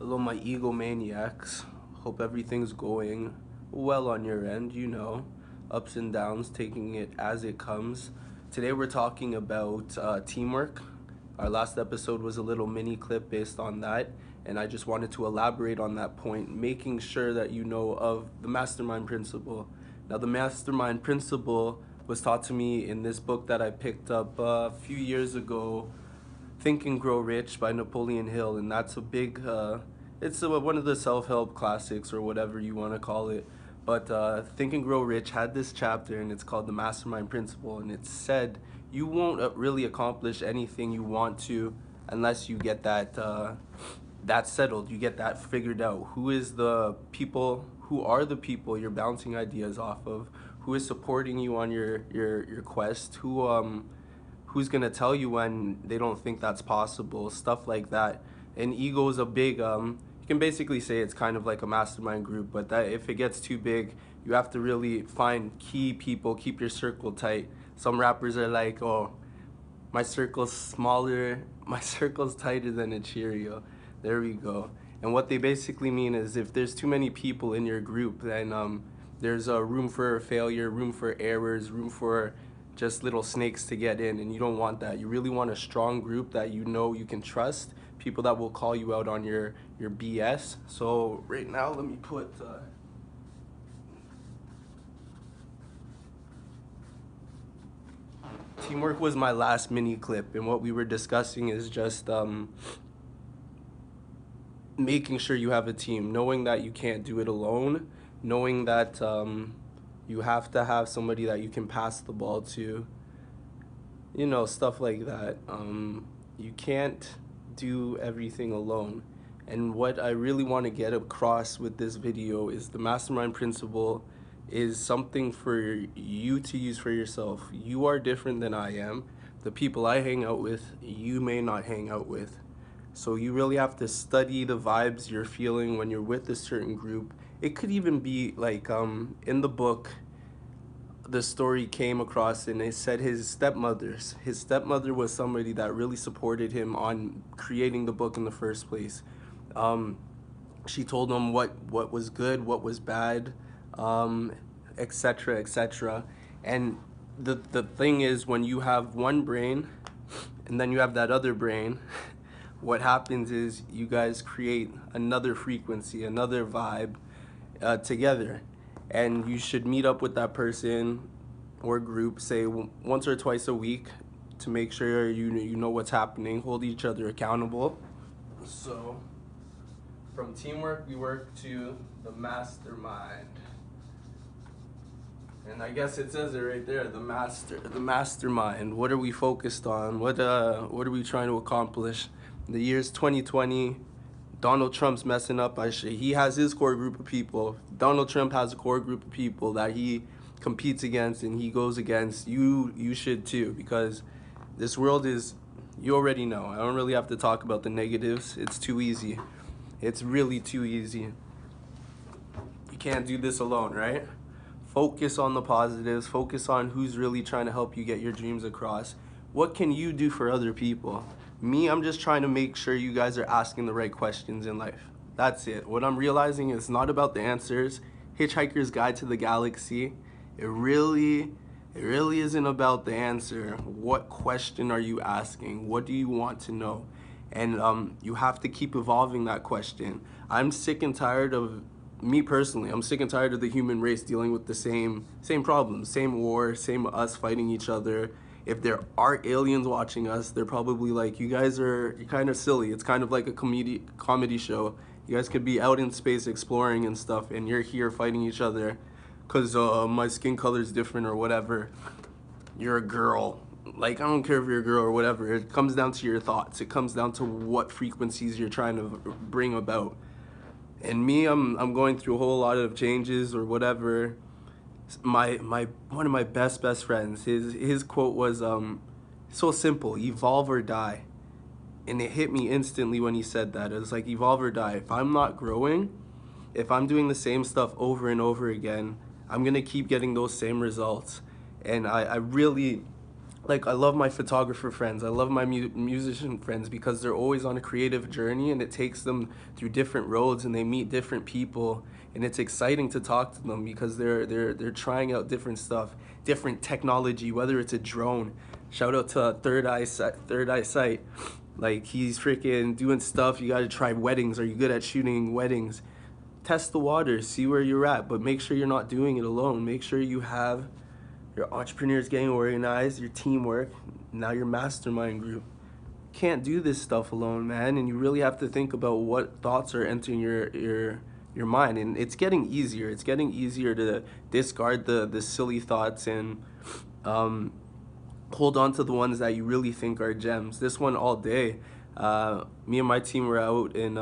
Hello, my egomaniacs. Hope everything's going well on your end, ups and downs, taking it as it comes. Today, we're talking about teamwork. Our last episode was a little mini clip based on that, and I just wanted to elaborate on that point, making sure that you know of the mastermind principle. Now, the mastermind principle was taught to me in this book that I picked up a few years ago, Think and Grow Rich by Napoleon Hill, and that's a big, it's one of the self-help classics or whatever you want to call it. But Think and Grow Rich had this chapter, and it's called the Mastermind Principle, and it said you won't really accomplish anything you want to unless you get that settled. You get that figured out. Who are the people you're bouncing ideas off of? Who is supporting you on your quest? Who's gonna tell you when they don't think that's possible, stuff like that. And ego is a big, you can basically say it's kind of like a mastermind group, but that if it gets too big, you have to really find key people, keep your circle tight. Some rappers are like, oh, my circle's smaller, my circle's tighter than a Cheerio. There we go. And what they basically mean is if there's too many people in your group, then there's a room for failure, room for errors, room for just little snakes to get in, and you don't want that. You really want a strong group that you know you can trust, people that will call you out on your BS. So right now, let me put teamwork was my last mini clip, and what we were discussing is just making sure you have a team, knowing that you can't do it alone, knowing that you have to have somebody that you can pass the ball to, stuff like that. You can't do everything alone. And what I really want to get across with this video is the mastermind principle is something for you to use for yourself. You are different than I am. The people I hang out with, you may not hang out with. So you really have to study the vibes you're feeling when you're with a certain group. It could even be like in the book, the story came across and it said his stepmother was somebody that really supported him on creating the book in the first place. She told him what was good, what was bad, etc., etc. And the thing is, when you have one brain and then you have that other brain, what happens is you guys create another frequency, another vibe together. And you should meet up with that person or group, say once or twice a week, to make sure you know what's happening, hold each other accountable. So from teamwork, we work to the mastermind. And I guess it says it right there, the mastermind. What are we focused on? What are we trying to accomplish? The year's 2020. Donald Trump's messing up. He has his core group of people. Donald Trump has a core group of people that he competes against and he goes against. You should too, because this world is, you already know. I don't really have to talk about the negatives. It's too easy. It's really too easy. You can't do this alone, right? Focus on the positives. Focus on who's really trying to help you get your dreams across. What can you do for other people? Me, I'm just trying to make sure you guys are asking the right questions in life. That's it. What I'm realizing is not about the answers. Hitchhiker's Guide to the Galaxy. It really isn't about the answer. What question are you asking? What do you want to know? And you have to keep evolving that question. I'm sick and tired of, me personally, I'm sick and tired of the human race dealing with the same problems, same war, same us fighting each other. If there are aliens watching us, they're probably like, you're kind of silly. It's kind of like a comedy show. You guys could be out in space exploring and stuff, and you're here fighting each other because my skin color is different or whatever. You're a girl. Like, I don't care if you're a girl or whatever. It comes down to your thoughts. It comes down to what frequencies you're trying to bring about. And me, I'm going through a whole lot of changes or whatever. One of my best friends, his quote was so simple: evolve or die. And it hit me instantly when he said that. It was like, evolve or die. If I'm not growing, if I'm doing the same stuff over and over again, I'm gonna keep getting those same results. And I really like I love my photographer friends, I love my musician friends, because they're always on a creative journey, and it takes them through different roads, and they meet different people, and it's exciting to talk to them because they're trying out different stuff, different technology, whether it's a drone. Shout out to Third Eyesight. Like, he's freaking doing stuff. You got to try weddings. Are you good at shooting weddings? Test the waters, see where you're at, but make sure you're not doing it alone. Make sure you have your entrepreneurs getting organized, your teamwork, now your mastermind group. Can't do this stuff alone, man, and you really have to think about what thoughts are entering your mind. And it's getting easier. It's getting easier to discard the silly thoughts and hold on to the ones that you really think are gems. This one all day. Me and my team were out and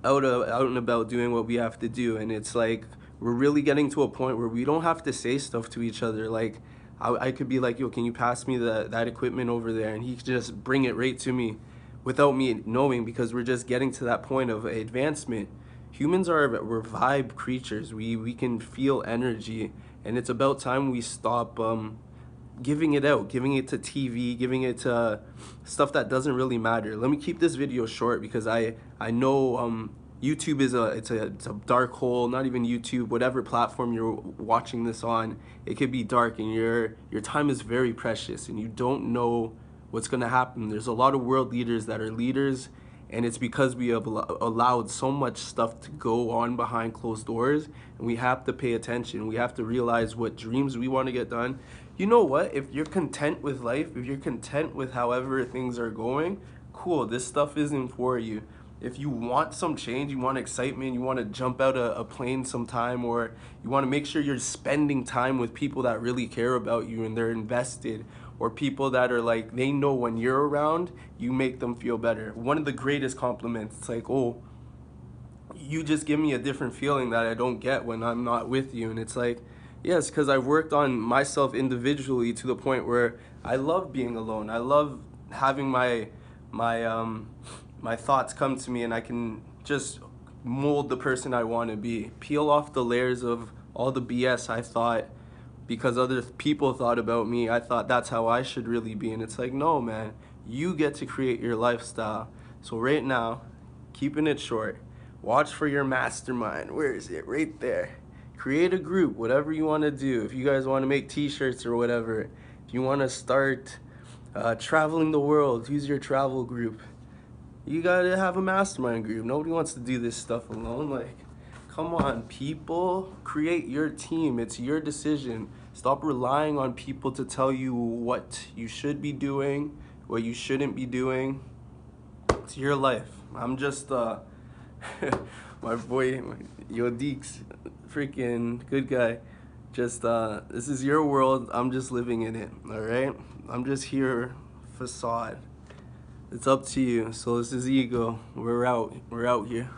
about doing what we have to do, and it's like we're really getting to a point where we don't have to say stuff to each other. Like, I could be like, yo, can you pass me that equipment over there, and he could just bring it right to me without me knowing, because we're just getting to that point of advancement. Humans we're vibe creatures. We can feel energy, and it's about time we stop giving it out, giving it to TV, giving it to stuff that doesn't really matter. Let me keep this video short, because I know YouTube is it's a dark hole. Not even YouTube, whatever platform you're watching this on, it could be dark, and your time is very precious, and you don't know what's gonna happen. There's a lot of world leaders that are leaders, and it's because we have allowed so much stuff to go on behind closed doors, and we have to pay attention. We have to realize what dreams we want to get done. You know what? If you're content with life, if you're content with however things are going, cool, this stuff isn't for you. If you want some change, you want excitement, you want to jump out a plane sometime, or you want to make sure you're spending time with people that really care about you and they're invested, or people that are like, they know when you're around, you make them feel better. One of the greatest compliments, it's like, oh, you just give me a different feeling that I don't get when I'm not with you. And it's like, yes, because I've worked on myself individually to the point where I love being alone. I love having my thoughts come to me, and I can just mold the person I want to be. Peel off the layers of all the BS I thought because other people thought about me. I thought that's how I should really be. And it's like, no, man, you get to create your lifestyle. So right now, keeping it short, watch for your mastermind. Where is it? Right there. Create a group, whatever you want to do. If you guys want to make t-shirts or whatever, if you want to start traveling the world, use your travel group. You gotta have a mastermind group. Nobody wants to do this stuff alone. Like, come on, people. Create your team. It's your decision. Stop relying on people to tell you what you should be doing, what you shouldn't be doing. It's your life. I'm just my boy, Yo Deeks, freaking good guy. Just this is your world. I'm just living in it. All right. I'm just here, facade. It's up to you. So this is Ego. We're out here.